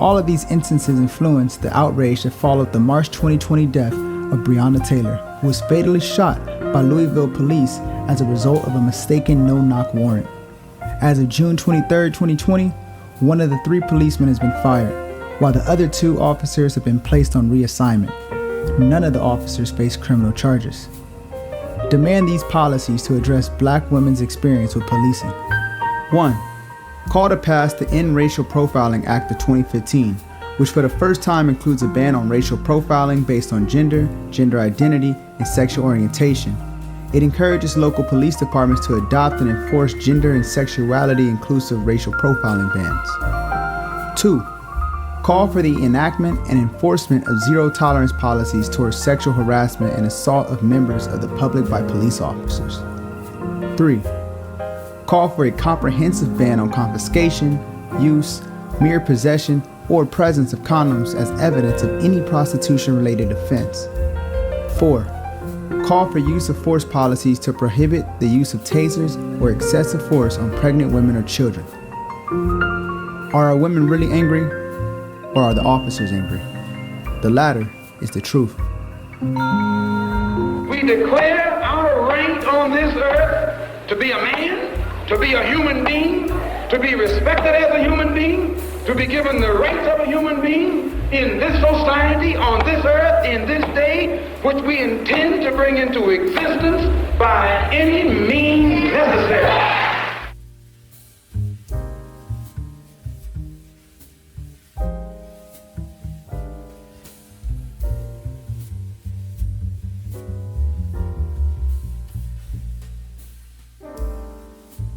All of these instances influenced the outrage that followed the March 2020 death of Breonna Taylor, who was fatally shot by Louisville police as a result of a mistaken no-knock warrant. As of June 23, 2020, one of the 3 policemen has been fired, while the other 2 officers have been placed on reassignment. None of the officers face criminal charges. Demand these policies to address Black women's experience with policing. 1. Call to pass the End Racial Profiling Act of 2015, which for the first time includes a ban on racial profiling based on gender, gender identity, and sexual orientation. It encourages local police departments to adopt and enforce gender and sexuality inclusive racial profiling bans. 2. Call for the enactment and enforcement of zero tolerance policies towards sexual harassment and assault of members of the public by police officers. 3. Call for a comprehensive ban on confiscation, use, mere possession, or presence of condoms as evidence of any prostitution-related offense. 4. Call for use of force policies to prohibit the use of tasers or excessive force on pregnant women or children. Are our women really angry, or are the officers angry? The latter is the truth. We declare our right on this earth to be a man, to be a human being, to be respected as a human being, to be given the rights of a human being in this society, on this earth, in this day, which we intend to bring into existence by any means necessary.